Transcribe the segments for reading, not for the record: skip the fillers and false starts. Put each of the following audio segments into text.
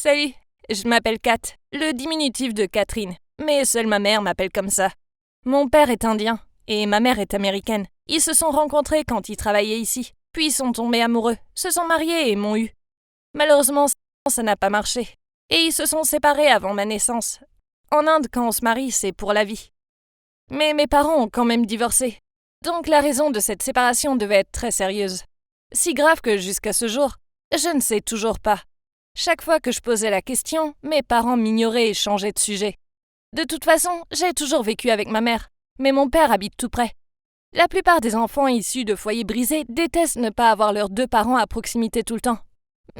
Salut, je m'appelle Kat, le diminutif de Catherine, mais seule ma mère m'appelle comme ça. Mon père est indien et ma mère est américaine. Ils se sont rencontrés quand ils travaillaient ici, puis sont tombés amoureux, se sont mariés et m'ont eu. Malheureusement, ça n'a pas marché. Et ils se sont séparés avant ma naissance. En Inde, quand on se marie, c'est pour la vie. Mais mes parents ont quand même divorcé. Donc la raison de cette séparation devait être très sérieuse. Si grave que jusqu'à ce jour, je ne sais toujours pas. Chaque fois que je posais la question, mes parents m'ignoraient et changeaient de sujet. De toute façon, j'ai toujours vécu avec ma mère, mais mon père habite tout près. La plupart des enfants issus de foyers brisés détestent ne pas avoir leurs deux parents à proximité tout le temps.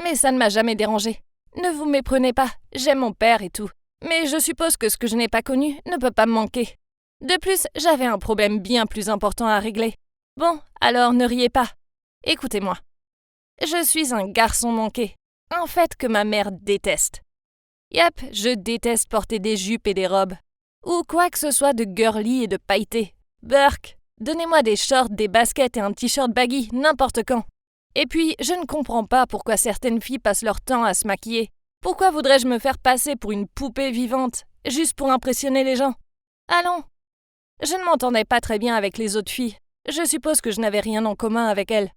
Mais ça ne m'a jamais dérangé. Ne vous méprenez pas, j'aime mon père et tout. Mais je suppose que ce que je n'ai pas connu ne peut pas me manquer. De plus, j'avais un problème bien plus important à régler. Bon, alors ne riez pas. Écoutez-moi. Je suis un garçon manqué. Un fait que ma mère déteste. Yep, je déteste porter des jupes et des robes. Ou quoi que ce soit de girly et de pailleté. Burk, donnez-moi des shorts, des baskets et un t-shirt baggy, n'importe quand. Et puis, je ne comprends pas pourquoi certaines filles passent leur temps à se maquiller. Pourquoi voudrais-je me faire passer pour une poupée vivante, juste pour impressionner les gens? Allons. Je ne m'entendais pas très bien avec les autres filles. Je suppose que je n'avais rien en commun avec elles.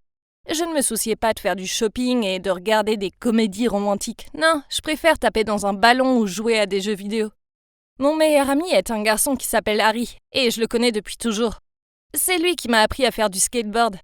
Je ne me souciais pas de faire du shopping et de regarder des comédies romantiques. Non, je préfère taper dans un ballon ou jouer à des jeux vidéo. Mon meilleur ami est un garçon qui s'appelle Harry, et je le connais depuis toujours. C'est lui qui m'a appris à faire du skateboard.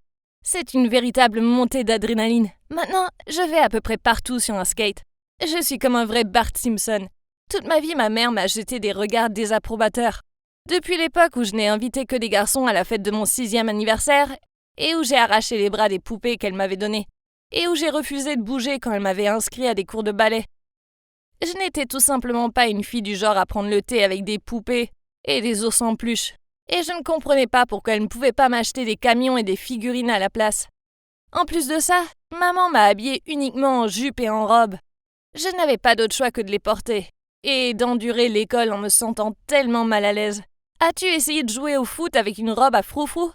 C'est une véritable montée d'adrénaline. Maintenant, je vais à peu près partout sur un skate. Je suis comme un vrai Bart Simpson. Toute ma vie, ma mère m'a jeté des regards désapprobateurs. Depuis l'époque où je n'ai invité que des garçons à la fête de mon 6e anniversaire, et où j'ai arraché les bras des poupées qu'elle m'avait données, et où j'ai refusé de bouger quand elle m'avait inscrit à des cours de ballet. Je n'étais tout simplement pas une fille du genre à prendre le thé avec des poupées et des ours en peluche, et je ne comprenais pas pourquoi elle ne pouvait pas m'acheter des camions et des figurines à la place. En plus de ça, maman m'a habillée uniquement en jupe et en robe. Je n'avais pas d'autre choix que de les porter, et d'endurer l'école en me sentant tellement mal à l'aise. As-tu essayé de jouer au foot avec une robe à froufrou?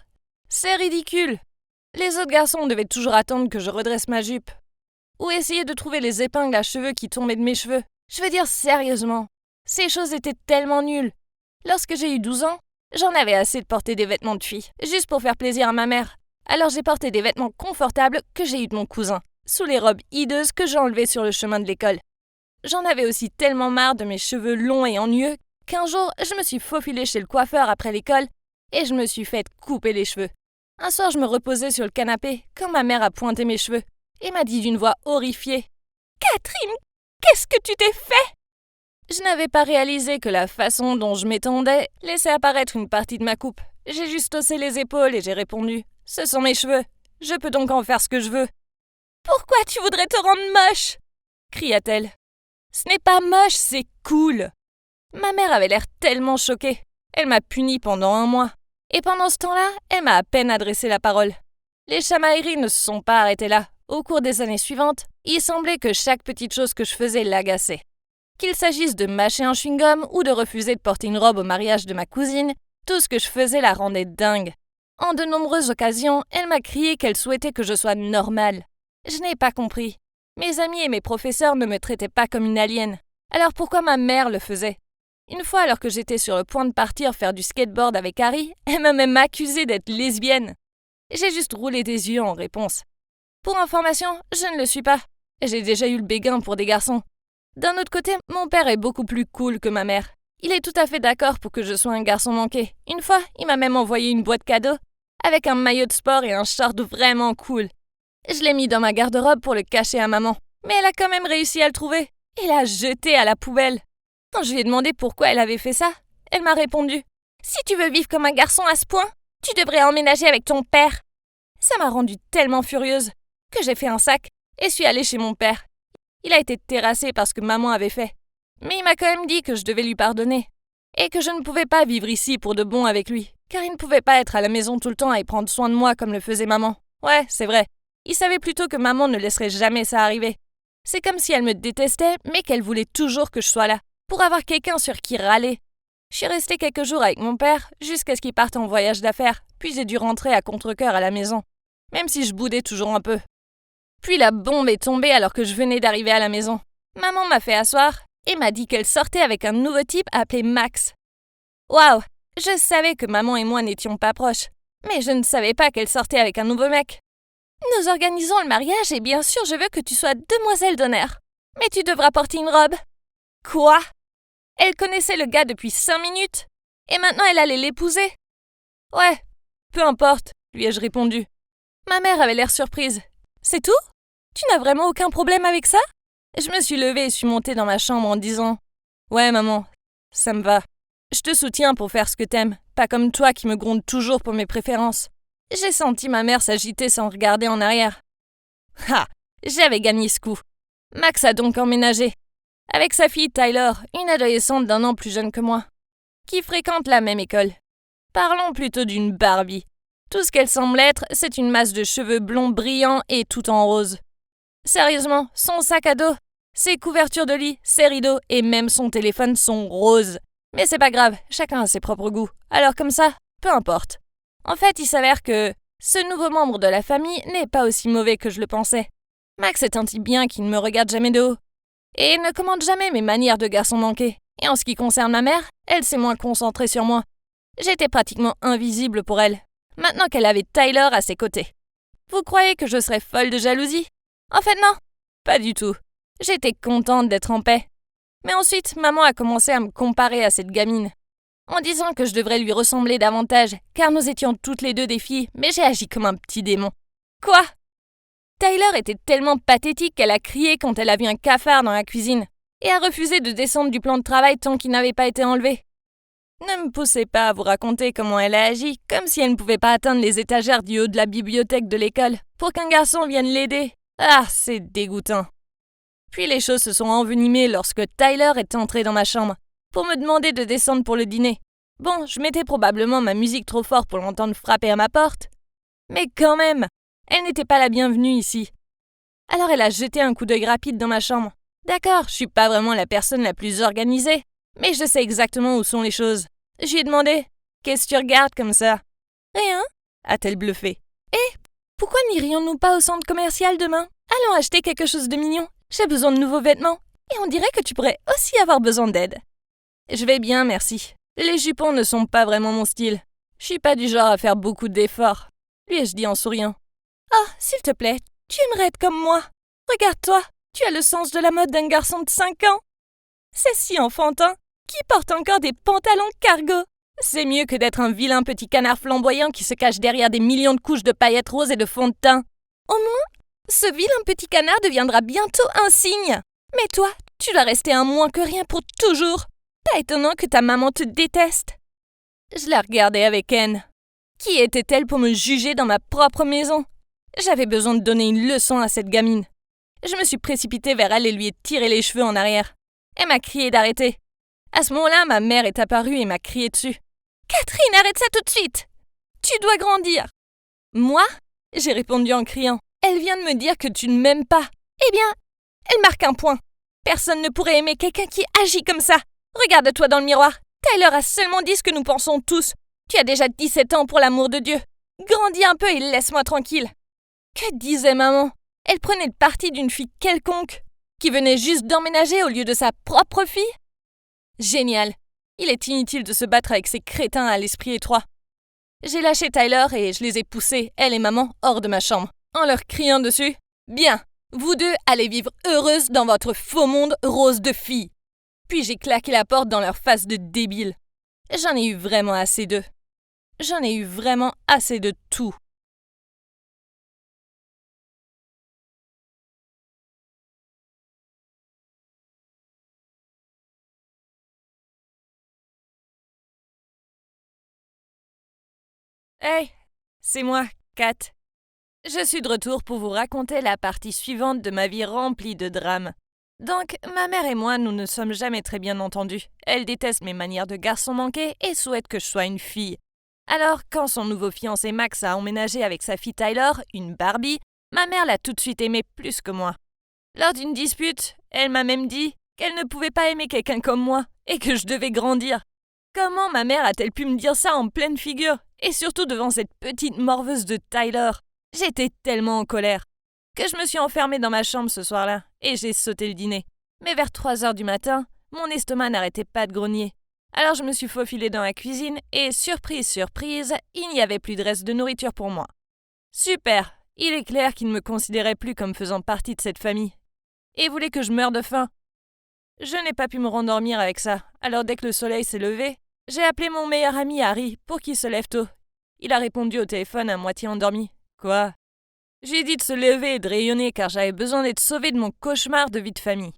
C'est ridicule. Les autres garçons devaient toujours attendre que je redresse ma jupe. Ou essayer de trouver les épingles à cheveux qui tombaient de mes cheveux. Je veux dire sérieusement, ces choses étaient tellement nulles. Lorsque j'ai eu 12 ans, j'en avais assez de porter des vêtements de fille, juste pour faire plaisir à ma mère. Alors j'ai porté des vêtements confortables que j'ai eus de mon cousin, sous les robes hideuses que j'ai enlevées sur le chemin de l'école. J'en avais aussi tellement marre de mes cheveux longs et ennuyeux qu'un jour, je me suis faufilée chez le coiffeur après l'école et je me suis fait couper les cheveux. Un soir, je me reposais sur le canapé quand ma mère a pointé mes cheveux et m'a dit d'une voix horrifiée: « Catherine, qu'est-ce que tu t'es fait ?» Je n'avais pas réalisé que la façon dont je m'étendais laissait apparaître une partie de ma coupe. J'ai juste haussé les épaules et j'ai répondu: « Ce sont mes cheveux. Je peux donc en faire ce que je veux. »« Pourquoi tu voudrais te rendre moche ?» cria-t-elle. « Ce n'est pas moche, c'est cool. » Ma mère avait l'air tellement choquée. Elle m'a punie pendant 1 mois. Et pendant ce temps-là, elle m'a à peine adressé la parole. Les chamailleries ne se sont pas arrêtées là. Au cours des années suivantes, il semblait que chaque petite chose que je faisais l'agaçait. Qu'il s'agisse de mâcher un chewing-gum ou de refuser de porter une robe au mariage de ma cousine, tout ce que je faisais la rendait dingue. En de nombreuses occasions, elle m'a crié qu'elle souhaitait que je sois normale. Je n'ai pas compris. Mes amis et mes professeurs ne me traitaient pas comme une alien. Alors pourquoi ma mère le faisait ? Une fois, alors que j'étais sur le point de partir faire du skateboard avec Harry, elle m'a même accusée d'être lesbienne. J'ai juste roulé des yeux en réponse. Pour information, je ne le suis pas. J'ai déjà eu le béguin pour des garçons. D'un autre côté, mon père est beaucoup plus cool que ma mère. Il est tout à fait d'accord pour que je sois un garçon manqué. Une fois, il m'a même envoyé une boîte cadeau avec un maillot de sport et un short vraiment cool. Je l'ai mis dans ma garde-robe pour le cacher à maman, mais elle a quand même réussi à le trouver et l'a jeté à la poubelle. Quand je lui ai demandé pourquoi elle avait fait ça, elle m'a répondu: « Si tu veux vivre comme un garçon à ce point, tu devrais emménager avec ton père. » Ça m'a rendue tellement furieuse que j'ai fait un sac et suis allée chez mon père. Il a été terrassé par ce que maman avait fait. Mais il m'a quand même dit que je devais lui pardonner et que je ne pouvais pas vivre ici pour de bon avec lui, car il ne pouvait pas être à la maison tout le temps et prendre soin de moi comme le faisait maman. Ouais, c'est vrai. Il savait plutôt que maman ne laisserait jamais ça arriver. C'est comme si elle me détestait, mais qu'elle voulait toujours que je sois là, pour avoir quelqu'un sur qui râler. Je suis restée quelques jours avec mon père, jusqu'à ce qu'il parte en voyage d'affaires, puis j'ai dû rentrer à contre-cœur à la maison, même si je boudais toujours un peu. Puis la bombe est tombée alors que je venais d'arriver à la maison. Maman m'a fait asseoir et m'a dit qu'elle sortait avec un nouveau type appelé Max. Waouh! Je savais que maman et moi n'étions pas proches, mais je ne savais pas qu'elle sortait avec un nouveau mec. Nous organisons le mariage et bien sûr je veux que tu sois demoiselle d'honneur. Mais tu devras porter une robe. Quoi? Elle connaissait le gars depuis 5 minutes et maintenant elle allait l'épouser. Ouais, peu importe, lui ai-je répondu. Ma mère avait l'air surprise. C'est tout? Tu n'as vraiment aucun problème avec ça? Je me suis levée et suis montée dans ma chambre en disant « Ouais maman, ça me va. Je te soutiens pour faire ce que t'aimes, pas comme toi qui me gronde toujours pour mes préférences. » J'ai senti ma mère s'agiter sans regarder en arrière. Ha! J'avais gagné ce coup. Max a donc emménagé. Avec sa fille Tyler, une adolescente d'1 an plus jeune que moi, qui fréquente la même école. Parlons plutôt d'une Barbie. Tout ce qu'elle semble être, c'est une masse de cheveux blonds brillants et tout en rose. Sérieusement, son sac à dos, ses couvertures de lit, ses rideaux et même son téléphone sont roses. Mais c'est pas grave, chacun a ses propres goûts. Alors comme ça, peu importe. En fait, il s'avère que ce nouveau membre de la famille n'est pas aussi mauvais que je le pensais. Max est un type bien qui ne me regarde jamais de haut et ne commande jamais mes manières de garçon manqué. Et en ce qui concerne ma mère, elle s'est moins concentrée sur moi. J'étais pratiquement invisible pour elle, maintenant qu'elle avait Tyler à ses côtés. Vous croyez que je serais folle de jalousie? En fait non, pas du tout. J'étais contente d'être en paix. Mais ensuite, maman a commencé à me comparer à cette gamine, en disant que je devrais lui ressembler davantage, car nous étions toutes les deux des filles, mais j'ai agi comme un petit démon. Quoi? Tyler était tellement pathétique qu'elle a crié quand elle a vu un cafard dans la cuisine, et a refusé de descendre du plan de travail tant qu'il n'avait pas été enlevé. Ne me poussez pas à vous raconter comment elle a agi, comme si elle ne pouvait pas atteindre les étagères du haut de la bibliothèque de l'école, pour qu'un garçon vienne l'aider. Ah, c'est dégoûtant. Puis les choses se sont envenimées lorsque Tyler est entré dans ma chambre, pour me demander de descendre pour le dîner. Bon, je mettais probablement ma musique trop fort pour l'entendre frapper à ma porte. Mais quand même, elle n'était pas la bienvenue ici. Alors elle a jeté un coup d'œil rapide dans ma chambre. D'accord, je suis pas vraiment la personne la plus organisée, mais je sais exactement où sont les choses. Je lui ai demandé « Qu'est-ce que tu regardes comme ça ?»« Rien » a-t-elle bluffé. « Et pourquoi n'irions-nous pas au centre commercial demain? Allons acheter quelque chose de mignon. J'ai besoin de nouveaux vêtements. Et on dirait que tu pourrais aussi avoir besoin d'aide. » Je vais bien, merci. Les jupons ne sont pas vraiment mon style. Je suis pas du genre à faire beaucoup d'efforts, lui ai-je dit en souriant. Oh, s'il te plaît, tu aimerais être comme moi. Regarde-toi, tu as le sens de la mode d'un garçon de 5 ans. C'est si enfantin. Qui porte encore des pantalons cargo? C'est mieux que d'être un vilain petit canard flamboyant qui se cache derrière des millions de couches de paillettes roses et de fond de teint. Au moins, ce vilain petit canard deviendra bientôt un cygne. Mais toi, tu dois rester un moins que rien pour toujours. Pas étonnant que ta maman te déteste. Je la regardais avec haine. Qui était-elle pour me juger dans ma propre maison? J'avais besoin de donner une leçon à cette gamine. Je me suis précipitée vers elle et lui ai tiré les cheveux en arrière. Elle m'a crié d'arrêter. À ce moment-là, ma mère est apparue et m'a crié dessus. « Catherine, arrête ça tout de suite! Tu dois grandir !» Moi? J'ai répondu en criant. « Elle vient de me dire que tu ne m'aimes pas. Eh bien, elle marque un point. Personne ne pourrait aimer quelqu'un qui agit comme ça. Regarde-toi dans le miroir. Tyler a seulement dit ce que nous pensons tous. Tu as déjà 17 ans pour l'amour de Dieu. Grandis un peu et laisse-moi tranquille. » Que disait maman? Elle prenait le parti d'une fille quelconque, qui venait juste d'emménager au lieu de sa propre fille? Génial. Il est inutile de se battre avec ces crétins à l'esprit étroit. J'ai lâché Tyler et je les ai poussés, elle et maman, hors de ma chambre, en leur criant dessus « Bien, vous deux allez vivre heureuses dans votre faux monde rose de filles. » Puis j'ai claqué la porte dans leur face de débiles. J'en ai eu vraiment assez d'eux. J'en ai eu vraiment assez de tout. Hey, c'est moi, Kat. Je suis de retour pour vous raconter la partie suivante de ma vie remplie de drames. Donc, ma mère et moi, nous ne sommes jamais très bien entendus. Elle déteste mes manières de garçon manqué et souhaite que je sois une fille. Alors, quand son nouveau fiancé Max a emménagé avec sa fille Tyler, une Barbie, ma mère l'a tout de suite aimé plus que moi. Lors d'une dispute, elle m'a même dit qu'elle ne pouvait pas aimer quelqu'un comme moi et que je devais grandir. Comment ma mère a-t-elle pu me dire ça en pleine figure? Et surtout devant cette petite morveuse de Tyler. J'étais tellement en colère que je me suis enfermée dans ma chambre ce soir-là et j'ai sauté le dîner. Mais vers 3 heures du matin, mon estomac n'arrêtait pas de grogner. Alors je me suis faufilée dans la cuisine et, surprise, surprise, il n'y avait plus de reste de nourriture pour moi. Super! Il est clair qu'il ne me considérait plus comme faisant partie de cette famille. Et voulait que je meure de faim. Je n'ai pas pu me rendormir avec ça, alors dès que le soleil s'est levé, j'ai appelé mon meilleur ami Harry pour qu'il se lève tôt. Il a répondu au téléphone à moitié endormi. Quoi? J'ai dit de se lever et de rayonner car j'avais besoin d'être sauvé de mon cauchemar de vie de famille.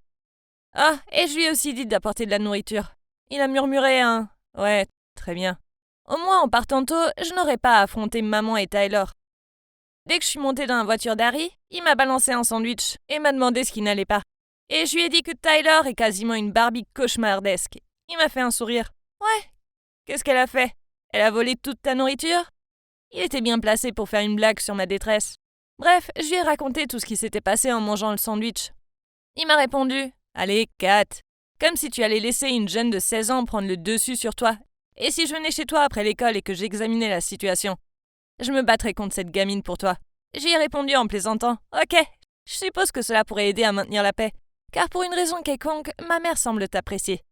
Ah, et je lui ai aussi dit d'apporter de la nourriture. Il a murmuré un « Ouais, très bien ». Au moins, en partant tôt, je n'aurais pas à affronter maman et Tyler. Dès que je suis montée dans la voiture d'Harry, il m'a balancé un sandwich et m'a demandé ce qui n'allait pas. Et je lui ai dit que Tyler est quasiment une Barbie cauchemardesque. Il m'a fait un sourire. Ouais. Qu'est-ce qu'elle a fait? Elle a volé toute ta nourriture? Il était bien placé pour faire une blague sur ma détresse. Bref, je lui ai raconté tout ce qui s'était passé en mangeant le sandwich. Il m'a répondu « Allez, Kat, comme si tu allais laisser une jeune de 16 ans prendre le dessus sur toi. Et si je venais chez toi après l'école et que j'examinais la situation? Je me battrais contre cette gamine pour toi. » J'y ai répondu en plaisantant « Ok, je suppose que cela pourrait aider à maintenir la paix. Car pour une raison quelconque, ma mère semble t'apprécier. »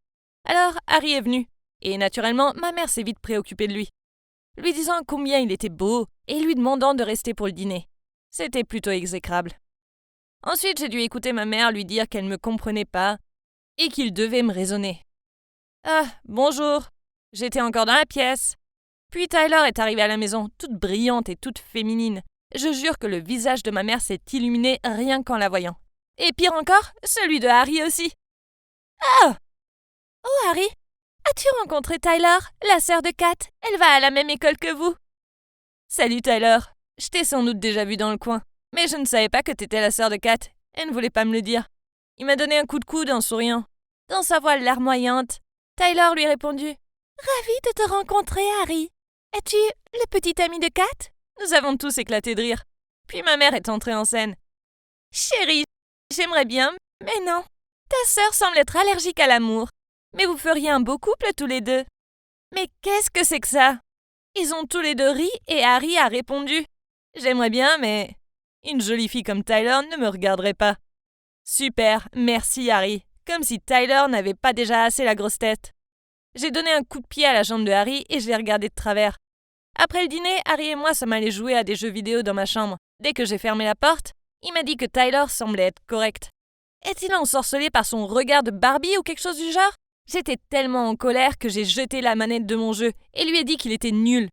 Alors, Harry est venu. Et naturellement, ma mère s'est vite préoccupée de lui. Lui disant combien il était beau et lui demandant de rester pour le dîner. C'était plutôt exécrable. Ensuite, j'ai dû écouter ma mère lui dire qu'elle ne me comprenait pas et qu'il devait me raisonner. Ah, bonjour. J'étais encore dans la pièce. Puis Tyler est arrivée à la maison, toute brillante et toute féminine. Je jure que le visage de ma mère s'est illuminé rien qu'en la voyant. Et pire encore, celui de Harry aussi. Ah! Oh Harry, as-tu rencontré Tyler, la sœur de Kat? Elle va à la même école que vous. Salut Tyler. Je t'ai sans doute déjà vu dans le coin. Mais je ne savais pas que t'étais la sœur de Kat. Elle ne voulait pas me le dire. Il m'a donné un coup de coude en souriant. Dans sa voix larmoyante, Tyler lui répondit « Ravi de te rencontrer, Harry. Es-tu le petit ami de Kat ?» Nous avons tous éclaté de rire. Puis ma mère est entrée en scène. « Chérie, j'aimerais bien, mais non. Ta sœur semble être allergique à l'amour. Mais vous feriez un beau couple tous les deux. » Mais qu'est-ce que c'est que ça? Ils ont tous les deux ri et Harry a répondu « J'aimerais bien, mais une jolie fille comme Tyler ne me regarderait pas. » Super, merci Harry. Comme si Tyler n'avait pas déjà assez la grosse tête. J'ai donné un coup de pied à la jambe de Harry et je l'ai regardé de travers. Après le dîner, Harry et moi sommes allés jouer à des jeux vidéo dans ma chambre. Dès que j'ai fermé la porte, il m'a dit que Tyler semblait être correct. Est-il ensorcelé par son regard de Barbie ou quelque chose du genre? J'étais tellement en colère que j'ai jeté la manette de mon jeu et lui ai dit qu'il était nul.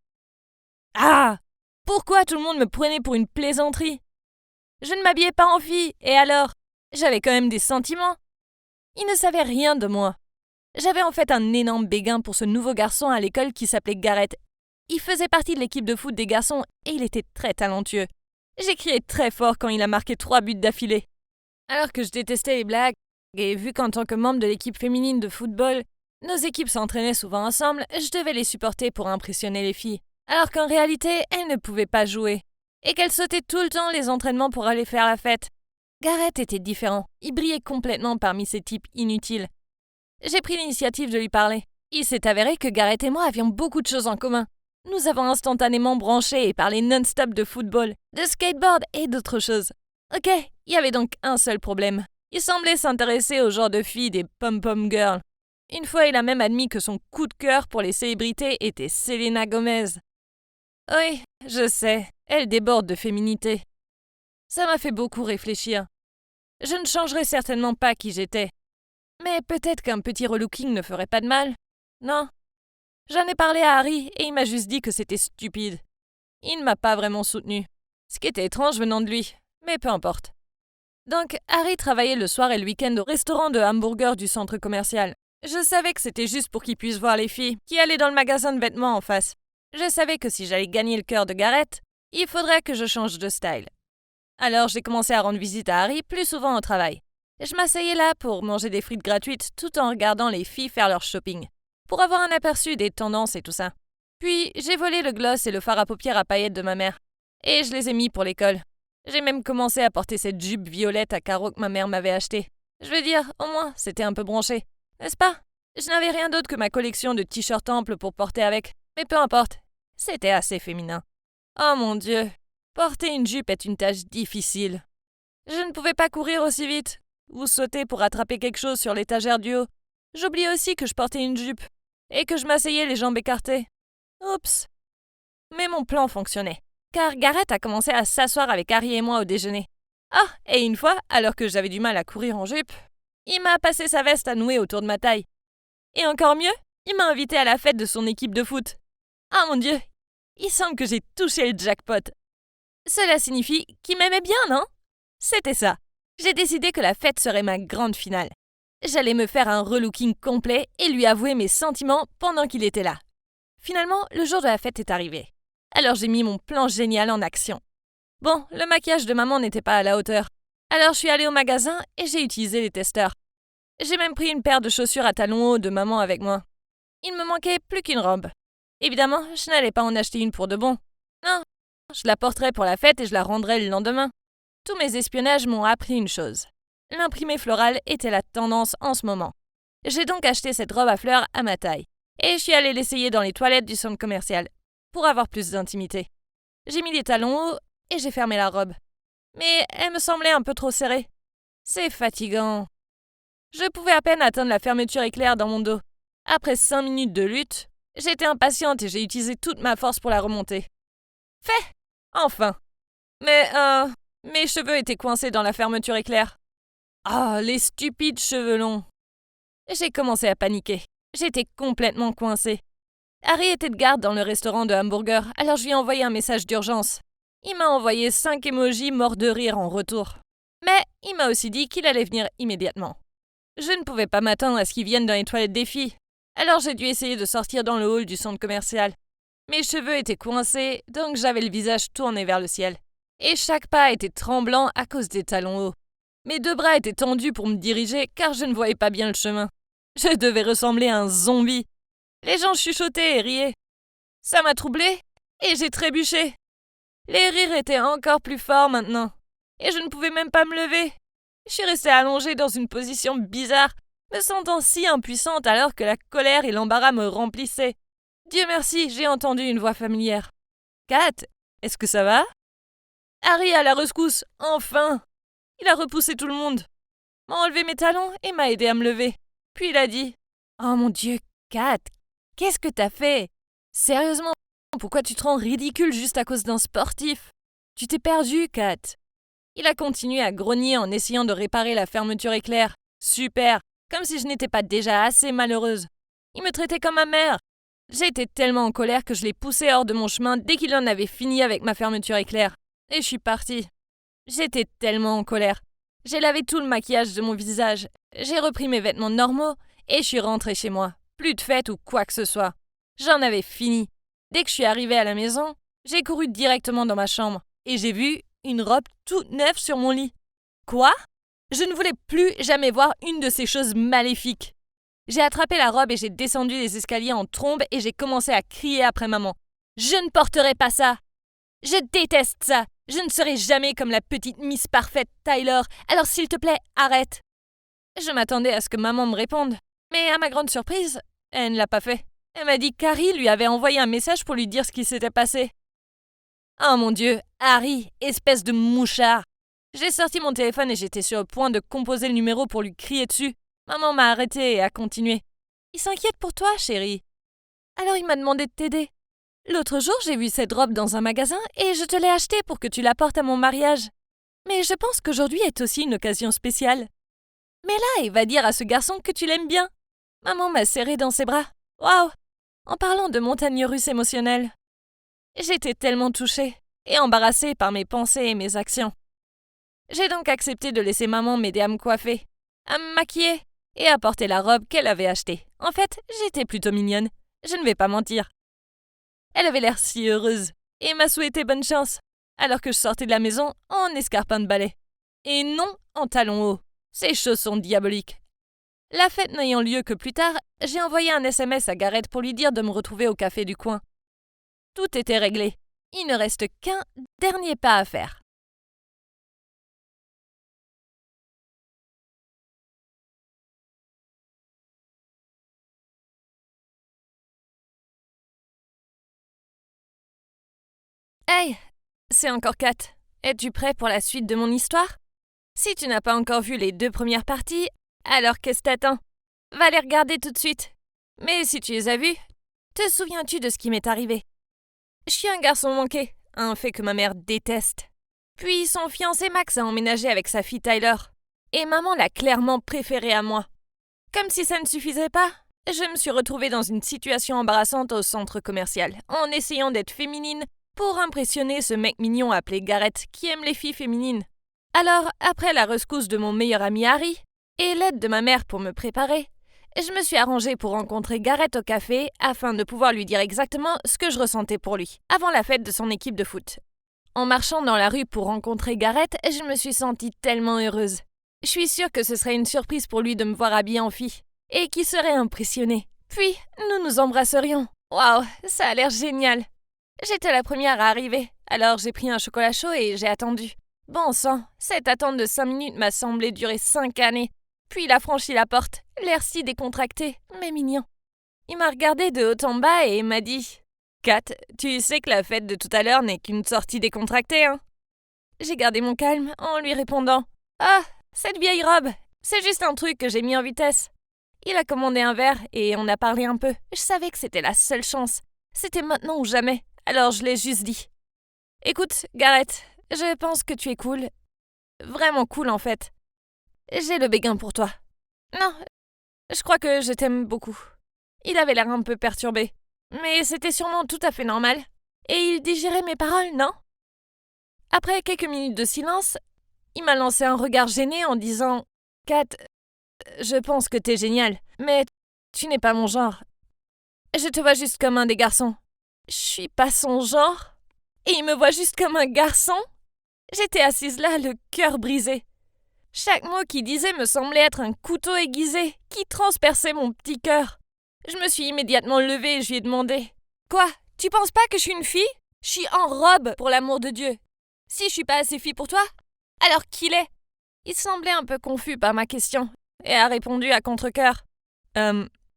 Ah! Pourquoi tout le monde me prenait pour une plaisanterie? Je ne m'habillais pas en fille, et alors? J'avais quand même des sentiments. Il ne savait rien de moi. J'avais en fait un énorme béguin pour ce nouveau garçon à l'école qui s'appelait Garrett. Il faisait partie de l'équipe de foot des garçons et il était très talentueux. J'ai crié très fort quand il a marqué 3 buts d'affilée. Alors que je détestais les blagues, et vu qu'en tant que membre de l'équipe féminine de football, nos équipes s'entraînaient souvent ensemble, je devais les supporter pour impressionner les filles. Alors qu'en réalité, elles ne pouvaient pas jouer. Et qu'elles sautaient tout le temps les entraînements pour aller faire la fête. Garrett était différent. Il brillait complètement parmi ces types inutiles. J'ai pris l'initiative de lui parler. Il s'est avéré que Garrett et moi avions beaucoup de choses en commun. Nous avons instantanément branché et parlé non-stop de football, de skateboard et d'autres choses. Ok, il y avait donc un seul problème. Il semblait s'intéresser au genre de filles des pom-pom girls. Une fois, il a même admis que son coup de cœur pour les célébrités était Selena Gomez. Oui, je sais, elle déborde de féminité. Ça m'a fait beaucoup réfléchir. Je ne changerai certainement pas qui j'étais. Mais peut-être qu'un petit relooking ne ferait pas de mal. Non. J'en ai parlé à Harry et il m'a juste dit que c'était stupide. Il ne m'a pas vraiment soutenu. Ce qui était étrange venant de lui, mais peu importe. Donc, Harry travaillait le soir et le week-end au restaurant de hamburgers du centre commercial. Je savais que c'était juste pour qu'il puisse voir les filles qui allaient dans le magasin de vêtements en face. Je savais que si j'allais gagner le cœur de Garrett, il faudrait que je change de style. Alors j'ai commencé à rendre visite à Harry plus souvent au travail. Je m'asseyais là pour manger des frites gratuites tout en regardant les filles faire leur shopping, pour avoir un aperçu des tendances et tout ça. Puis j'ai volé le gloss et le fard à paupières à paillettes de ma mère, et je les ai mis pour l'école. J'ai même commencé à porter cette jupe violette à carreaux que ma mère m'avait achetée. Je veux dire, au moins, c'était un peu branché, n'est-ce pas? Je n'avais rien d'autre que ma collection de t-shirts amples pour porter avec, mais peu importe, c'était assez féminin. Oh mon Dieu, porter une jupe est une tâche difficile. Je ne pouvais pas courir aussi vite. ou sauter pour attraper quelque chose sur l'étagère du haut. J'oubliais aussi que je portais une jupe et que je m'asseyais les jambes écartées. Oups. Mais mon plan fonctionnait, car Garrett a commencé à s'asseoir avec Harry et moi au déjeuner. Ah, et une fois, alors que j'avais du mal à courir en jupe, il m'a passé sa veste à nouer autour de ma taille. Et encore mieux, il m'a invité à la fête de son équipe de foot. Ah mon Dieu, il semble que j'ai touché le jackpot. Cela signifie qu'il m'aimait bien, non? C'était ça. J'ai décidé que la fête serait ma grande finale. J'allais me faire un relooking complet et lui avouer mes sentiments pendant qu'il était là. Finalement, le jour de la fête est arrivé. Alors j'ai mis mon plan génial en action. Bon, le maquillage de maman n'était pas à la hauteur. Alors je suis allée au magasin et j'ai utilisé les testeurs. J'ai même pris une paire de chaussures à talons hauts de maman avec moi. Il me manquait plus qu'une robe. Évidemment, je n'allais pas en acheter une pour de bon. Non, je la porterai pour la fête et je la rendrai le lendemain. Tous mes espionnages m'ont appris une chose. L'imprimé floral était la tendance en ce moment. J'ai donc acheté cette robe à fleurs à ma taille. Et je suis allée l'essayer dans les toilettes du centre commercial, pour avoir plus d'intimité. J'ai mis les talons hauts et j'ai fermé la robe. Mais elle me semblait un peu trop serrée. C'est fatigant. Je pouvais à peine atteindre la fermeture éclair dans mon dos. Après 5 minutes de lutte, j'étais impatiente et j'ai utilisé toute ma force pour la remonter. Fait! Enfin! Mais, mes cheveux étaient coincés dans la fermeture éclair. Ah, les stupides cheveux longs! J'ai commencé à paniquer. J'étais complètement coincée. Harry était de garde dans le restaurant de hamburger, alors je lui ai envoyé un message d'urgence. Il m'a envoyé 5 emojis morts de rire en retour. Mais il m'a aussi dit qu'il allait venir immédiatement. Je ne pouvais pas m'attendre à ce qu'il vienne dans les toilettes des filles. Alors j'ai dû essayer de sortir dans le hall du centre commercial. Mes cheveux étaient coincés, donc j'avais le visage tourné vers le ciel. Et chaque pas était tremblant à cause des talons hauts. Mes 2 bras étaient tendus pour me diriger car je ne voyais pas bien le chemin. Je devais ressembler à un zombie. Les gens chuchotaient et riaient. Ça m'a troublée et j'ai trébuché. Les rires étaient encore plus forts maintenant. Et je ne pouvais même pas me lever. Je suis restée allongée dans une position bizarre, me sentant si impuissante alors que la colère et l'embarras me remplissaient. Dieu merci, j'ai entendu une voix familière. Kat, est-ce que ça va? Harry à la rescousse, enfin! Il a repoussé tout le monde, m'a enlevé mes talons et m'a aidé à me lever. Puis il a dit: Oh mon Dieu, Kat, qu'est-ce que t'as fait? Sérieusement, pourquoi tu te rends ridicule juste à cause d'un sportif? Tu t'es perdu, Kat. Il a continué à grogner en essayant de réparer la fermeture éclair. Super, comme si je n'étais pas déjà assez malheureuse. Il me traitait comme ma mère. J'ai été tellement en colère que je l'ai poussé hors de mon chemin dès qu'il en avait fini avec ma fermeture éclair. Et je suis partie. J'étais tellement en colère. J'ai lavé tout le maquillage de mon visage. J'ai repris mes vêtements normaux et je suis rentrée chez moi. Plus de fête ou quoi que ce soit. J'en avais fini. Dès que je suis arrivée à la maison, j'ai couru directement dans ma chambre et j'ai vu une robe toute neuve sur mon lit. Quoi? Je ne voulais plus jamais voir une de ces choses maléfiques. J'ai attrapé la robe et j'ai descendu les escaliers en trombe et j'ai commencé à crier après maman. Je ne porterai pas ça! Je déteste ça! Je ne serai jamais comme la petite Miss Parfaite Tyler, alors s'il te plaît, arrête! Je m'attendais à ce que maman me réponde, mais à ma grande surprise, elle ne l'a pas fait. Elle m'a dit qu'Harry lui avait envoyé un message pour lui dire ce qui s'était passé. Oh mon Dieu, Harry, espèce de mouchard! J'ai sorti mon téléphone et j'étais sur le point de composer le numéro pour lui crier dessus. Maman m'a arrêté et a continué. Il s'inquiète pour toi, chérie. Alors il m'a demandé de t'aider. L'autre jour, j'ai vu cette robe dans un magasin et je te l'ai achetée pour que tu la portes à mon mariage. Mais je pense qu'aujourd'hui est aussi une occasion spéciale. Mais là, et va dire à ce garçon que tu l'aimes bien. Maman m'a serrée dans ses bras. Waouh! En parlant de montagnes russes émotionnelles. J'étais tellement touchée et embarrassée par mes pensées et mes actions. J'ai donc accepté de laisser maman m'aider à me coiffer, à me maquiller et à porter la robe qu'elle avait achetée. En fait, j'étais plutôt mignonne, je ne vais pas mentir. Elle avait l'air si heureuse et m'a souhaité bonne chance, alors que je sortais de la maison en escarpin de balai. Et non en talons hauts. Ces choses sont diaboliques. La fête n'ayant lieu que plus tard, j'ai envoyé un SMS à Garrett pour lui dire de me retrouver au café du coin. Tout était réglé. Il ne reste qu'un dernier pas à faire. Hey, c'est encore Kat. Es-tu prêt pour la suite de mon histoire? Si tu n'as pas encore vu les 2 premières parties, alors qu'est-ce t'attends? Va les regarder tout de suite. Mais si tu les as vues, te souviens-tu de ce qui m'est arrivé? Je suis un garçon manqué, un fait que ma mère déteste. Puis son fiancé Max a emménagé avec sa fille Tyler. Et maman l'a clairement préféré à moi. Comme si ça ne suffisait pas, je me suis retrouvée dans une situation embarrassante au centre commercial, en essayant d'être féminine pour impressionner ce mec mignon appelé Garrett qui aime les filles féminines. Alors, après la rescousse de mon meilleur ami Harry et l'aide de ma mère pour me préparer, je me suis arrangée pour rencontrer Garrett au café afin de pouvoir lui dire exactement ce que je ressentais pour lui, avant la fête de son équipe de foot. En marchant dans la rue pour rencontrer Garrett, je me suis sentie tellement heureuse. Je suis sûre que ce serait une surprise pour lui de me voir habillée en fille, et qu'il serait impressionné. Puis, nous nous embrasserions. Waouh, ça a l'air génial. J'étais la première à arriver, alors j'ai pris un chocolat chaud et j'ai attendu. Bon sang, cette attente de 5 minutes m'a semblé durer 5 années. Puis il a franchi la porte, l'air si décontracté, mais mignon. Il m'a regardé de haut en bas et m'a dit « Kat, tu sais que la fête de tout à l'heure n'est qu'une sortie décontractée, hein ?» J'ai gardé mon calme en lui répondant « Ah, cette vieille robe, c'est juste un truc que j'ai mis en vitesse. » Il a commandé un verre et on a parlé un peu. Je savais que c'était la seule chance. C'était maintenant ou jamais, alors je l'ai juste dit. « Écoute, Garrett, je pense que tu es cool. Vraiment cool en fait. J'ai le béguin pour toi. Non, je crois que je t'aime beaucoup. » Il avait l'air un peu perturbé, mais c'était sûrement tout à fait normal. Et il digérait mes paroles, non? Après quelques minutes de silence, il m'a lancé un regard gêné en disant « Kat, je pense que t'es génial, mais tu n'es pas mon genre. Je te vois juste comme un des garçons. » Je suis pas son genre? Et il me voit juste comme un garçon? J'étais assise là, le cœur brisé. Chaque mot qu'il disait me semblait être un couteau aiguisé qui transperçait mon petit cœur. Je me suis immédiatement levée et je lui ai demandé « Quoi? Tu penses pas que je suis une fille? Je suis en robe, pour l'amour de Dieu. Si je suis pas assez fille pour toi, alors qui l'est ?» Il semblait un peu confus par ma question et a répondu à contre-cœur «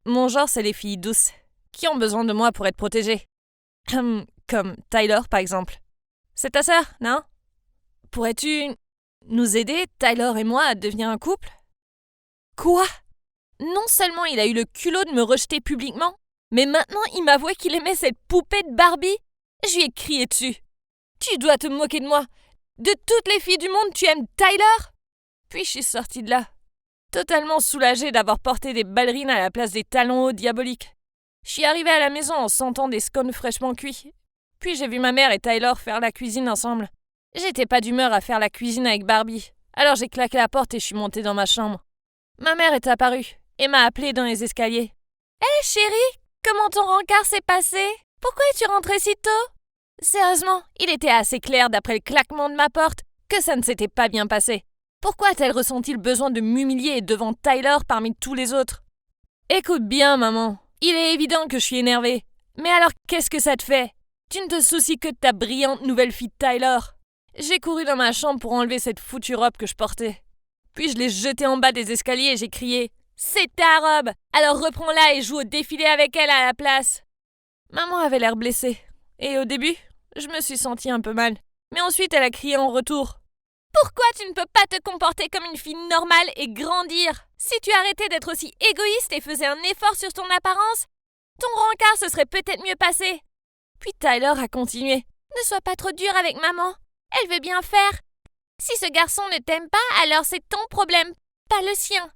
Mon genre, c'est les filles douces, qui ont besoin de moi pour être protégées. Comme Tyler, par exemple. C'est ta sœur, non? Pourrais-tu nous aider, Tyler et moi, à devenir un couple? » Quoi? Non seulement il a eu le culot de me rejeter publiquement, mais maintenant il m'avouait qu'il aimait cette poupée de Barbie. Je lui ai crié dessus. « Tu dois te moquer de moi. De toutes les filles du monde, tu aimes Tyler? » Puis je suis sortie de là, totalement soulagée d'avoir porté des ballerines à la place des talons hauts diaboliques. Je suis arrivée à la maison en sentant des scones fraîchement cuits. Puis j'ai vu ma mère et Tyler faire la cuisine ensemble. J'étais pas d'humeur à faire la cuisine avec Barbie, alors j'ai claqué la porte et je suis montée dans ma chambre. Ma mère est apparue et m'a appelée dans les escaliers. « Hé chérie, comment ton rencard s'est passé? Pourquoi es-tu rentrée si tôt? » Sérieusement, il était assez clair d'après le claquement de ma porte que ça ne s'était pas bien passé. Pourquoi a-t-elle ressenti le besoin de m'humilier devant Tyler parmi tous les autres? Écoute bien, maman. Il est évident que je suis énervée. Mais alors, qu'est-ce que ça te fait? Tu ne te soucies que de ta brillante nouvelle fille Tyler. J'ai couru dans ma chambre pour enlever cette foutue robe que je portais. Puis je l'ai jetée en bas des escaliers et j'ai crié « C'est ta robe! Alors reprends-la et joue au défilé avec elle à la place !» Maman avait l'air blessée. Et au début, je me suis sentie un peu mal. Mais ensuite, elle a crié en retour. « Pourquoi tu ne peux pas te comporter comme une fille normale et grandir? Si tu arrêtais d'être aussi égoïste et faisais un effort sur ton apparence, ton rencard se serait peut-être mieux passé. » Puis Tyler a continué. « Ne sois pas trop dur avec maman. Elle veut bien faire. Si ce garçon ne t'aime pas, alors c'est ton problème, pas le sien. »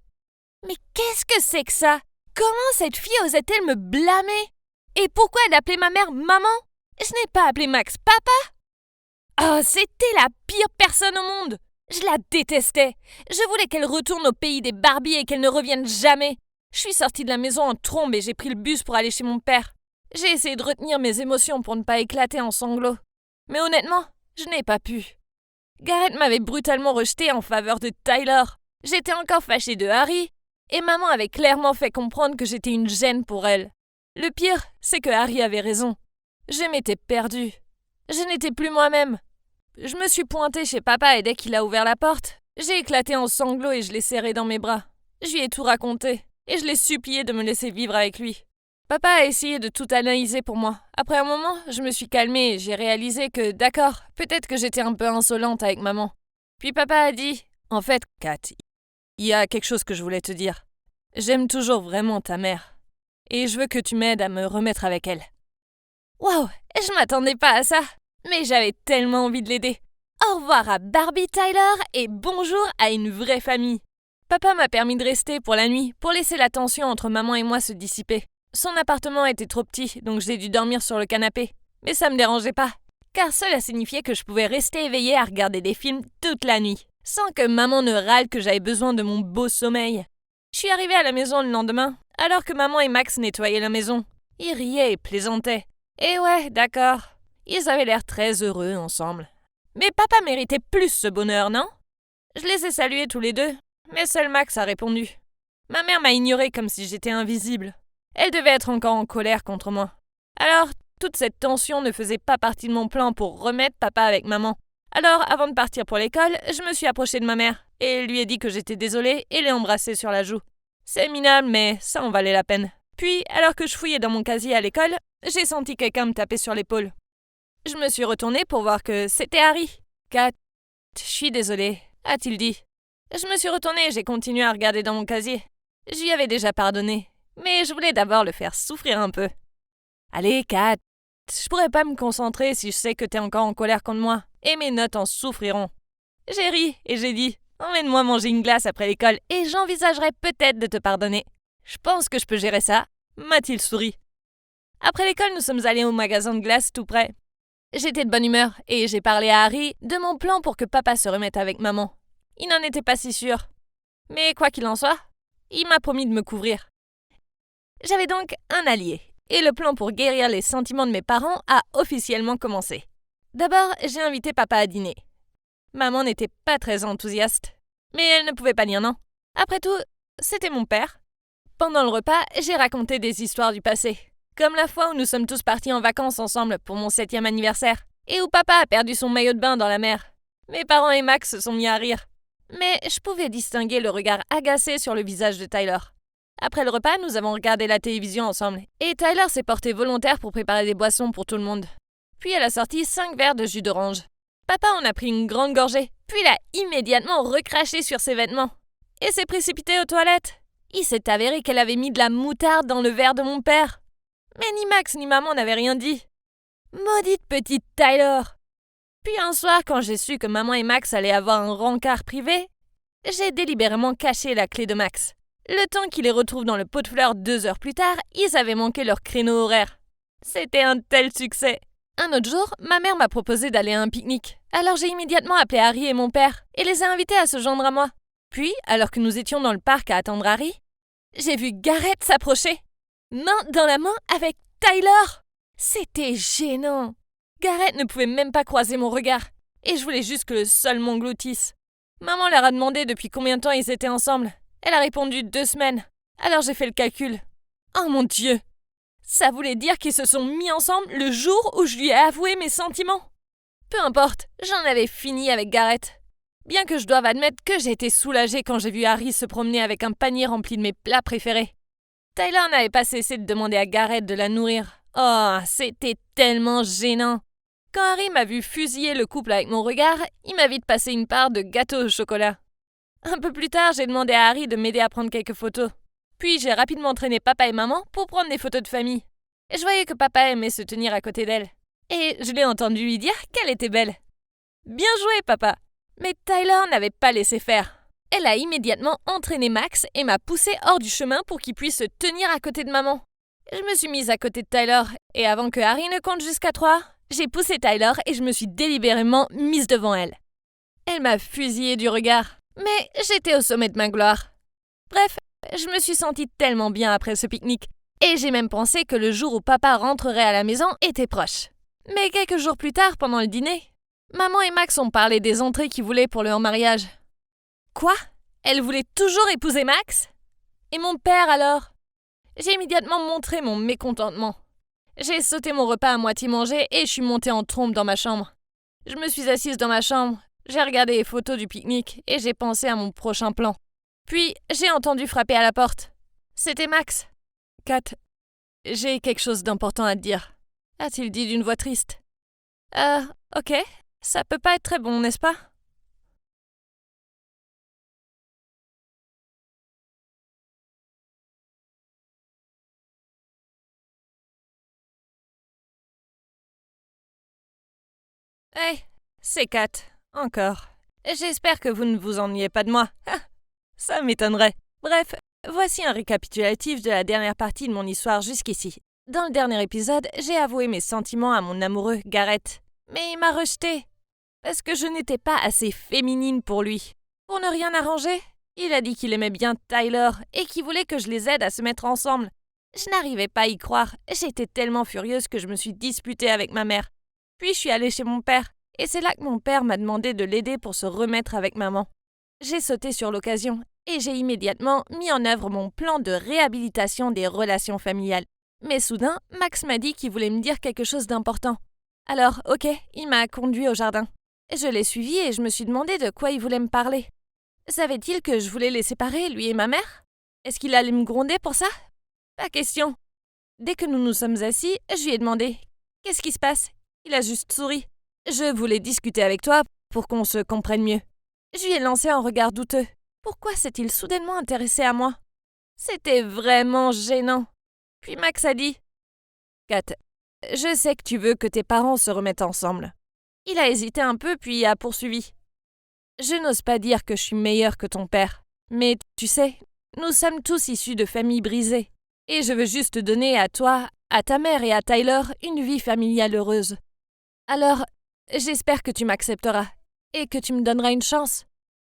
Mais qu'est-ce que c'est que ça? Comment cette fille osait-elle me blâmer? Et pourquoi elle appelait ma mère maman? Je n'ai pas appelé Max papa. Oh, c'était la pire personne au monde. Je la détestais. Je voulais qu'elle retourne au pays des Barbies et qu'elle ne revienne jamais. Je suis sortie de la maison en trombe et j'ai pris le bus pour aller chez mon père. J'ai essayé de retenir mes émotions pour ne pas éclater en sanglots. Mais honnêtement, je n'ai pas pu. Garrett m'avait brutalement rejetée en faveur de Tyler. J'étais encore fâchée de Harry. Et maman avait clairement fait comprendre que j'étais une gêne pour elle. Le pire, c'est que Harry avait raison. Je m'étais perdue. Je n'étais plus moi-même. Je me suis pointée chez papa et dès qu'il a ouvert la porte, j'ai éclaté en sanglots et je l'ai serré dans mes bras. Je lui ai tout raconté et je l'ai supplié de me laisser vivre avec lui. Papa a essayé de tout analyser pour moi. Après un moment, je me suis calmée et j'ai réalisé que, d'accord, peut-être que j'étais un peu insolente avec maman. Puis papa a dit En fait, Kat, il y a quelque chose que je voulais te dire. J'aime toujours vraiment ta mère. Et je veux que tu m'aides à me remettre avec elle. Waouh, je m'attendais pas à ça. Mais j'avais tellement envie de l'aider. Au revoir à Barbie Tyler et bonjour à une vraie famille. Papa m'a permis de rester pour la nuit pour laisser la tension entre maman et moi se dissiper. Son appartement était trop petit, donc j'ai dû dormir sur le canapé. Mais ça me dérangeait pas, car cela signifiait que je pouvais rester éveillée à regarder des films toute la nuit, sans que maman ne râle que j'avais besoin de mon beau sommeil. Je suis arrivée à la maison le lendemain, alors que maman et Max nettoyaient la maison. Ils riaient et plaisantaient. Et ouais, d'accord, ils avaient l'air très heureux ensemble. Mais papa méritait plus ce bonheur, non? Je les ai salués tous les deux, mais seul Max a répondu. Ma mère m'a ignorée comme si j'étais invisible. Elle devait être encore en colère contre moi. Alors, toute cette tension ne faisait pas partie de mon plan pour remettre papa avec maman. Alors, avant de partir pour l'école, je me suis approchée de ma mère et lui ai dit que j'étais désolée et l'ai embrassée sur la joue. C'est minable, mais ça en valait la peine. Puis, alors que je fouillais dans mon casier à l'école, j'ai senti quelqu'un me taper sur l'épaule. Je me suis retournée pour voir que c'était Harry. Kat, je suis désolée, a-t-il dit. Je me suis retournée et j'ai continué à regarder dans mon casier. Je lui avais déjà pardonné, mais je voulais d'abord le faire souffrir un peu. Allez, Kat, je pourrais pas me concentrer si je sais que t'es encore en colère contre moi, et mes notes en souffriront. J'ai ri et j'ai dit, emmène-moi manger une glace après l'école et j'envisagerai peut-être de te pardonner. Je pense que je peux gérer ça, m'a-t-il souri. Après l'école, nous sommes allés au magasin de glace tout près. J'étais de bonne humeur et j'ai parlé à Harry de mon plan pour que papa se remette avec maman. Il n'en était pas si sûr. Mais quoi qu'il en soit, il m'a promis de me couvrir. J'avais donc un allié, et le plan pour guérir les sentiments de mes parents a officiellement commencé. D'abord, j'ai invité papa à dîner. Maman n'était pas très enthousiaste, mais elle ne pouvait pas dire non. Après tout, c'était mon père. Pendant le repas, j'ai raconté des histoires du passé, comme la fois où nous sommes tous partis en vacances ensemble pour mon 7e anniversaire, et où papa a perdu son maillot de bain dans la mer. Mes parents et Max se sont mis à rire. Mais je pouvais distinguer le regard agacé sur le visage de Tyler. Après le repas, nous avons regardé la télévision ensemble, et Tyler s'est porté volontaire pour préparer des boissons pour tout le monde. Puis elle a sorti 5 verres de jus d'orange. Papa en a pris une grande gorgée, puis il a immédiatement recraché sur ses vêtements. Et s'est précipité aux toilettes. Il s'est avéré qu'elle avait mis de la moutarde dans le verre de mon père. Mais ni Max ni maman n'avaient rien dit. Maudite petite Tyler! Puis un soir, quand j'ai su que maman et Max allaient avoir un rencard privé, j'ai délibérément caché la clé de Max. Le temps qu'ils les retrouvent dans le pot de fleurs 2 heures plus tard, ils avaient manqué leur créneau horaire. C'était un tel succès. Un autre jour, ma mère m'a proposé d'aller à un pique-nique. Alors j'ai immédiatement appelé Harry et mon père et les ai invités à se joindre à moi. Puis, alors que nous étions dans le parc à attendre Harry, j'ai vu Garrett s'approcher, main dans la main avec Tyler. C'était gênant. Garrett ne pouvait même pas croiser mon regard, et je voulais juste que le sol m'engloutisse. Maman leur a demandé depuis combien de temps ils étaient ensemble. Elle a répondu 2 semaines. Alors j'ai fait le calcul. Oh mon Dieu! Ça voulait dire qu'ils se sont mis ensemble le jour où je lui ai avoué mes sentiments. Peu importe, j'en avais fini avec Garrett. Bien que je doive admettre que j'ai été soulagée quand j'ai vu Harry se promener avec un panier rempli de mes plats préférés. Tyler n'avait pas cessé de demander à Garrett de la nourrir. Oh, c'était tellement gênant. Quand Harry m'a vu fusiller le couple avec mon regard, il m'a vite passé une part de gâteau au chocolat. Un peu plus tard, j'ai demandé à Harry de m'aider à prendre quelques photos. Puis j'ai rapidement entraîné papa et maman pour prendre des photos de famille. Et je voyais que papa aimait se tenir à côté d'elle. Et je l'ai entendu lui dire qu'elle était belle. Bien joué, papa! Mais Tyler n'avait pas laissé faire. Elle a immédiatement entraîné Max et m'a poussé hors du chemin pour qu'il puisse se tenir à côté de maman. Je me suis mise à côté de Tyler, et avant que Harry ne compte jusqu'à 3, j'ai poussé Tyler et je me suis délibérément mise devant elle. Elle m'a fusillé du regard, mais j'étais au sommet de ma gloire. Bref, je me suis sentie tellement bien après ce pique-nique, et j'ai même pensé que le jour où papa rentrerait à la maison était proche. Mais quelques jours plus tard, pendant le dîner, maman et Max ont parlé des entrées qu'ils voulaient pour leur mariage. Quoi? Elle voulait toujours épouser Max? Et mon père alors? J'ai immédiatement montré mon mécontentement. J'ai sauté mon repas à moitié mangé et je suis montée en trombe dans ma chambre. Je me suis assise dans ma chambre, j'ai regardé les photos du pique-nique et j'ai pensé à mon prochain plan. Puis j'ai entendu frapper à la porte. C'était Max. Kat, j'ai quelque chose d'important à te dire, a-t-il dit d'une voix triste. Ok, ça peut pas être très bon, n'est-ce pas? Hey, c'est Kat. Encore. J'espère que vous ne vous ennuyez pas de moi. Ah, ça m'étonnerait. Bref, voici un récapitulatif de la dernière partie de mon histoire jusqu'ici. Dans le dernier épisode, j'ai avoué mes sentiments à mon amoureux, Gareth. Mais il m'a rejetée. Parce que je n'étais pas assez féminine pour lui. Pour ne rien arranger, il a dit qu'il aimait bien Tyler et qu'il voulait que je les aide à se mettre ensemble. Je n'arrivais pas à y croire. J'étais tellement furieuse que je me suis disputée avec ma mère. Puis je suis allée chez mon père. Et c'est là que mon père m'a demandé de l'aider pour se remettre avec maman. J'ai sauté sur l'occasion et j'ai immédiatement mis en œuvre mon plan de réhabilitation des relations familiales. Mais soudain, Max m'a dit qu'il voulait me dire quelque chose d'important. Alors, ok, il m'a conduit au jardin. Je l'ai suivi et je me suis demandé de quoi il voulait me parler. Savait-il que je voulais les séparer, lui et ma mère? Est-ce qu'il allait me gronder pour ça? Pas question. Dès que nous nous sommes assis, je lui ai demandé « Qu'est-ce qui se passe ?» Il a juste souri. « Je voulais discuter avec toi pour qu'on se comprenne mieux. » Je lui ai lancé un regard douteux. Pourquoi s'est-il soudainement intéressé à moi? C'était vraiment gênant. Puis Max a dit « Kat, je sais que tu veux que tes parents se remettent ensemble. » Il a hésité un peu puis a poursuivi. « Je n'ose pas dire que je suis meilleure que ton père, mais tu sais, nous sommes tous issus de familles brisées. Et je veux juste donner à toi, à ta mère et à Tyler une vie familiale heureuse. Alors, j'espère que tu m'accepteras et que tu me donneras une chance. »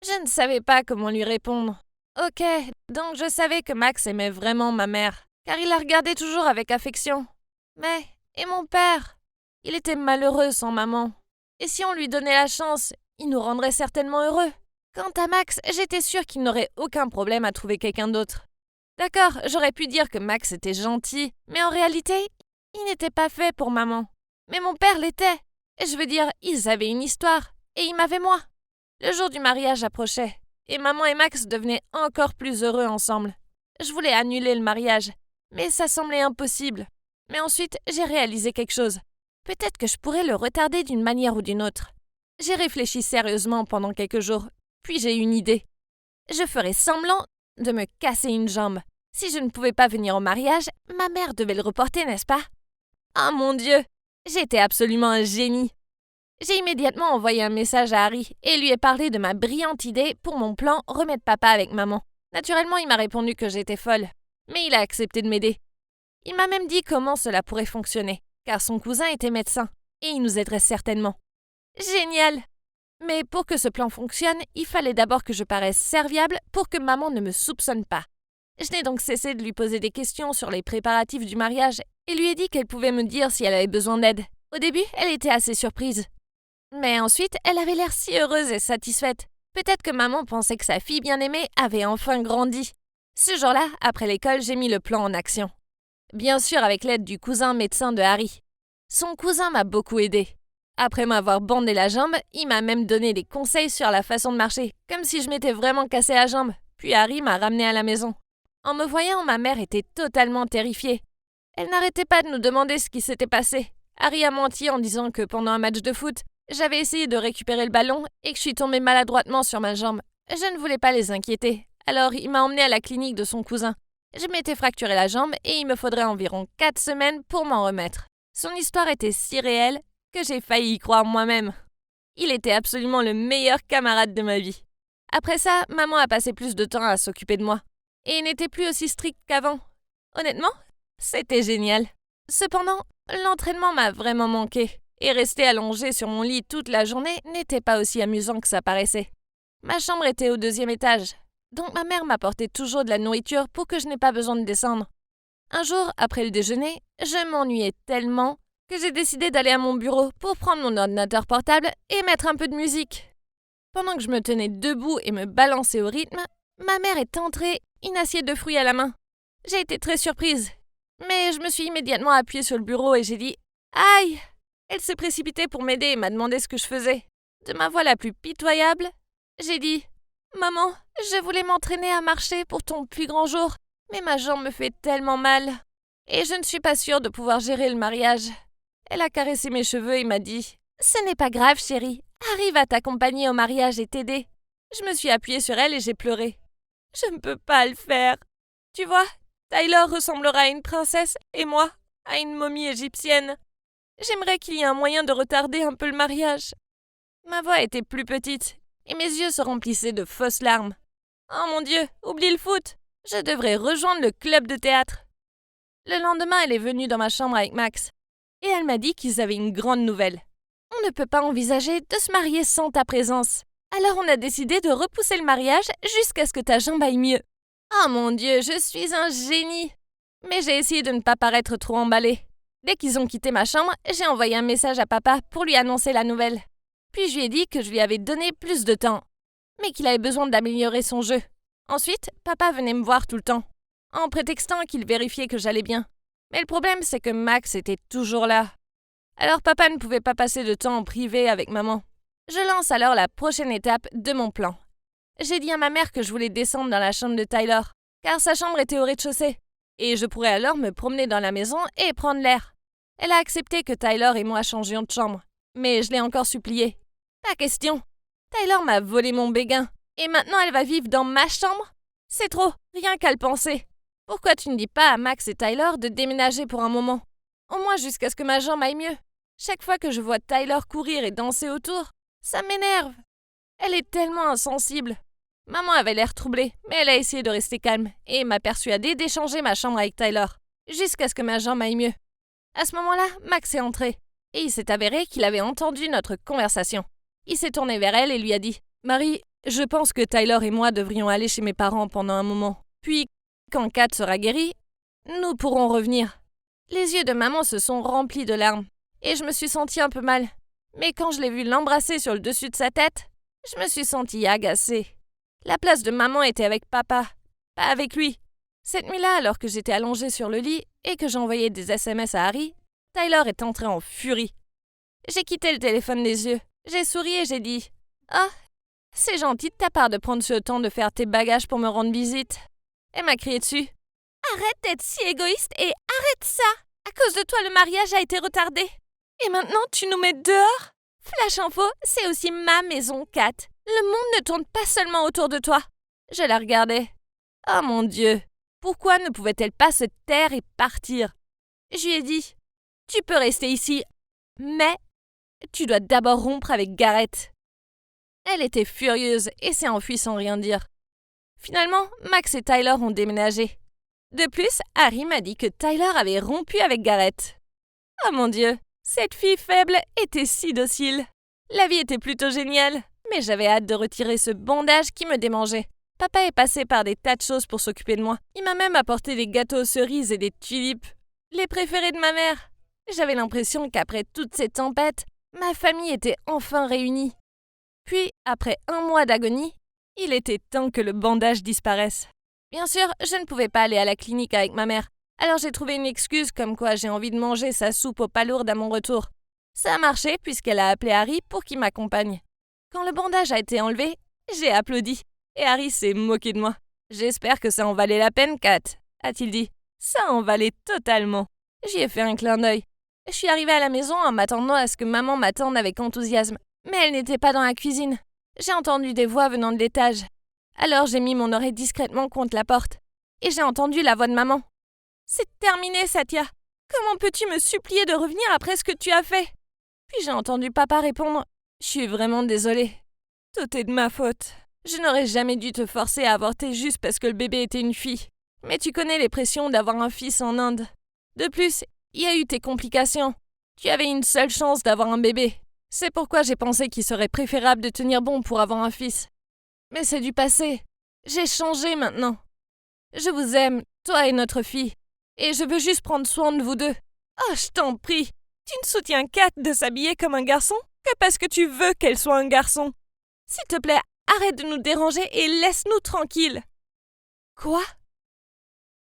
Je ne savais pas comment lui répondre. Ok, donc je savais que Max aimait vraiment ma mère, car il la regardait toujours avec affection. Mais, et mon père? Il était malheureux sans maman. Et si on lui donnait la chance, il nous rendrait certainement heureux. Quant à Max, j'étais sûre qu'il n'aurait aucun problème à trouver quelqu'un d'autre. D'accord, j'aurais pu dire que Max était gentil, mais en réalité, il n'était pas fait pour maman. Mais mon père l'était. Je veux dire, ils avaient une histoire, et il m'avait moi. Le jour du mariage approchait, et maman et Max devenaient encore plus heureux ensemble. Je voulais annuler le mariage, mais ça semblait impossible. Mais ensuite, j'ai réalisé quelque chose. Peut-être que je pourrais le retarder d'une manière ou d'une autre. J'ai réfléchi sérieusement pendant quelques jours, puis j'ai eu une idée. Je ferais semblant de me casser une jambe. Si je ne pouvais pas venir au mariage, ma mère devait le reporter, n'est-ce pas? Ah mon Dieu! J'étais absolument un génie. J'ai immédiatement envoyé un message à Harry et lui ai parlé de ma brillante idée pour mon plan remettre papa avec maman. Naturellement, il m'a répondu que j'étais folle, mais il a accepté de m'aider. Il m'a même dit comment cela pourrait fonctionner, car son cousin était médecin et il nous aiderait certainement. Génial! Mais pour que ce plan fonctionne, il fallait d'abord que je paraisse serviable pour que maman ne me soupçonne pas. Je n'ai donc cessé de lui poser des questions sur les préparatifs du mariage et lui ai dit qu'elle pouvait me dire si elle avait besoin d'aide. Au début, elle était assez surprise. Mais ensuite, elle avait l'air si heureuse et satisfaite. Peut-être que maman pensait que sa fille bien-aimée avait enfin grandi. Ce jour-là, après l'école, j'ai mis le plan en action. Bien sûr avec l'aide du cousin médecin de Harry. Son cousin m'a beaucoup aidé. Après m'avoir bandé la jambe, il m'a même donné des conseils sur la façon de marcher, comme si je m'étais vraiment cassé la jambe. Puis Harry m'a ramené à la maison. En me voyant, ma mère était totalement terrifiée. Elle n'arrêtait pas de nous demander ce qui s'était passé. Harry a menti en disant que pendant un match de foot, j'avais essayé de récupérer le ballon et que je suis tombée maladroitement sur ma jambe. Je ne voulais pas les inquiéter, alors il m'a emmenée à la clinique de son cousin. Je m'étais fracturé la jambe et il me faudrait environ 4 semaines pour m'en remettre. Son histoire était si réelle que j'ai failli y croire moi-même. Il était absolument le meilleur camarade de ma vie. Après ça, maman a passé plus de temps à s'occuper de moi. Et n'était plus aussi stricte qu'avant. Honnêtement, c'était génial. Cependant, l'entraînement m'a vraiment manqué. Et rester allongé sur mon lit toute la journée n'était pas aussi amusant que ça paraissait. Ma chambre était au 2e étage. Donc ma mère m'apportait toujours de la nourriture pour que je n'ai pas besoin de descendre. Un jour, après le déjeuner, je m'ennuyais tellement que j'ai décidé d'aller à mon bureau pour prendre mon ordinateur portable et mettre un peu de musique. Pendant que je me tenais debout et me balançais au rythme, ma mère est entrée, une assiette de fruits à la main. J'ai été très surprise, mais je me suis immédiatement appuyée sur le bureau et j'ai dit « Aïe !» Elle s'est précipitée pour m'aider et m'a demandé ce que je faisais. De ma voix la plus pitoyable, j'ai dit « Maman, je voulais m'entraîner à marcher pour ton plus grand jour, mais ma jambe me fait tellement mal. Et je ne suis pas sûre de pouvoir gérer le mariage. » Elle a caressé mes cheveux et m'a dit « Ce n'est pas grave, chérie. Harry va t'accompagner au mariage et t'aider. » Je me suis appuyée sur elle et j'ai pleuré. Je ne peux pas le faire. Tu vois, Tyler ressemblera à une princesse et moi, à une momie égyptienne. J'aimerais qu'il y ait un moyen de retarder un peu le mariage. Ma voix était plus petite et mes yeux se remplissaient de fausses larmes. Oh mon Dieu, oublie le foot. Je devrais rejoindre le club de théâtre. Le lendemain, elle est venue dans ma chambre avec Max et elle m'a dit qu'ils avaient une grande nouvelle. On ne peut pas envisager de se marier sans ta présence. Alors on a décidé de repousser le mariage jusqu'à ce que ta jambe aille mieux. Oh mon Dieu, je suis un génie. Mais j'ai essayé de ne pas paraître trop emballée. Dès qu'ils ont quitté ma chambre, j'ai envoyé un message à papa pour lui annoncer la nouvelle. Puis je lui ai dit que je lui avais donné plus de temps, mais qu'il avait besoin d'améliorer son jeu. Ensuite, papa venait me voir tout le temps, en prétextant qu'il vérifiait que j'allais bien. Mais le problème, c'est que Max était toujours là. Alors papa ne pouvait pas passer de temps en privé avec maman. Je lance alors la prochaine étape de mon plan. J'ai dit à ma mère que je voulais descendre dans la chambre de Tyler, car sa chambre était au rez-de-chaussée, et je pourrais alors me promener dans la maison et prendre l'air. Elle a accepté que Tyler et moi changions de chambre, mais je l'ai encore suppliée. Pas question. Tyler m'a volé mon béguin, et maintenant elle va vivre dans ma chambre? C'est trop, rien qu'à le penser. Pourquoi tu ne dis pas à Max et Tyler de déménager pour un moment? Au moins jusqu'à ce que ma jambe aille mieux. Chaque fois que je vois Tyler courir et danser autour, ça m'énerve. Elle est tellement insensible. Maman avait l'air troublée, mais elle a essayé de rester calme et m'a persuadée d'échanger ma chambre avec Tyler, jusqu'à ce que ma jambe aille mieux. À ce moment-là, Max est entré, et il s'est avéré qu'il avait entendu notre conversation. Il s'est tourné vers elle et lui a dit « Marie, je pense que Tyler et moi devrions aller chez mes parents pendant un moment. Puis, quand Kat sera guérie, nous pourrons revenir. » Les yeux de maman se sont remplis de larmes, et je me suis sentie un peu mal. Mais quand je l'ai vu l'embrasser sur le dessus de sa tête, je me suis sentie agacée. La place de maman était avec papa, pas avec lui. Cette nuit-là, alors que j'étais allongée sur le lit et que j'envoyais des SMS à Harry, Tyler est entré en furie. J'ai quitté le téléphone des yeux. J'ai souri et j'ai dit « Oh, c'est gentil de ta part de prendre ce temps de faire tes bagages pour me rendre visite. » Elle m'a crié dessus. « Arrête d'être si égoïste et arrête ça! À cause de toi, le mariage a été retardé. Et maintenant, tu nous mets dehors? Flash Info, c'est aussi ma maison, Kat. Le monde ne tourne pas seulement autour de toi. » Je la regardais. Oh mon Dieu! Pourquoi ne pouvait-elle pas se taire et partir? Je lui ai dit « Tu peux rester ici, mais tu dois d'abord rompre avec Garrett. » Elle était furieuse et s'est enfuie sans rien dire. Finalement, Max et Tyler ont déménagé. De plus, Harry m'a dit que Tyler avait rompu avec Garrett. Oh mon Dieu, cette fille faible était si docile. La vie était plutôt géniale, mais j'avais hâte de retirer ce bandage qui me démangeait. Papa est passé par des tas de choses pour s'occuper de moi. Il m'a même apporté des gâteaux aux cerises et des tulipes, les préférés de ma mère. J'avais l'impression qu'après toutes ces tempêtes, ma famille était enfin réunie. Puis, après un mois d'agonie, il était temps que le bandage disparaisse. Bien sûr, je ne pouvais pas aller à la clinique avec ma mère, alors j'ai trouvé une excuse comme quoi j'ai envie de manger sa soupe aux palourdes à mon retour. Ça a marché puisqu'elle a appelé Harry pour qu'il m'accompagne. Quand le bandage a été enlevé, j'ai applaudi. Et Harry s'est moqué de moi. « J'espère que ça en valait la peine, Kat, » a-t-il dit. « Ça en valait totalement. » J'y ai fait un clin d'œil. Je suis arrivée à la maison en m'attendant à ce que maman m'attende avec enthousiasme. Mais elle n'était pas dans la cuisine. J'ai entendu des voix venant de l'étage. Alors j'ai mis mon oreille discrètement contre la porte. Et j'ai entendu la voix de maman. « C'est terminé, Satya. Comment peux-tu me supplier de revenir après ce que tu as fait ?» Puis j'ai entendu papa répondre « Je suis vraiment désolée. Tout est de ma faute. Je n'aurais jamais dû te forcer à avorter juste parce que le bébé était une fille. Mais tu connais les pressions d'avoir un fils en Inde. De plus, il y a eu tes complications. Tu avais une seule chance d'avoir un bébé. C'est pourquoi j'ai pensé qu'il serait préférable de tenir bon pour avoir un fils. Mais c'est du passé. J'ai changé maintenant. Je vous aime, toi et notre fille. Et je veux juste prendre soin de vous deux. Oh, je t'en prie. Tu ne soutiens Kat de s'habiller comme un garçon que parce que tu veux qu'elle soit un garçon. S'il te plaît, arrête de nous déranger et laisse-nous tranquilles. » Quoi?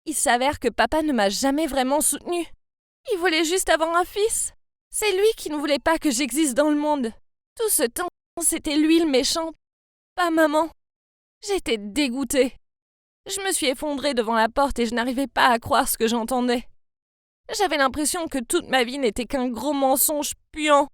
Il s'avère que papa ne m'a jamais vraiment soutenue. Il voulait juste avoir un fils. C'est lui qui ne voulait pas que j'existe dans le monde. Tout ce temps, c'était lui le méchant, pas maman. J'étais dégoûtée. Je me suis effondrée devant la porte et je n'arrivais pas à croire ce que j'entendais. J'avais l'impression que toute ma vie n'était qu'un gros mensonge puant.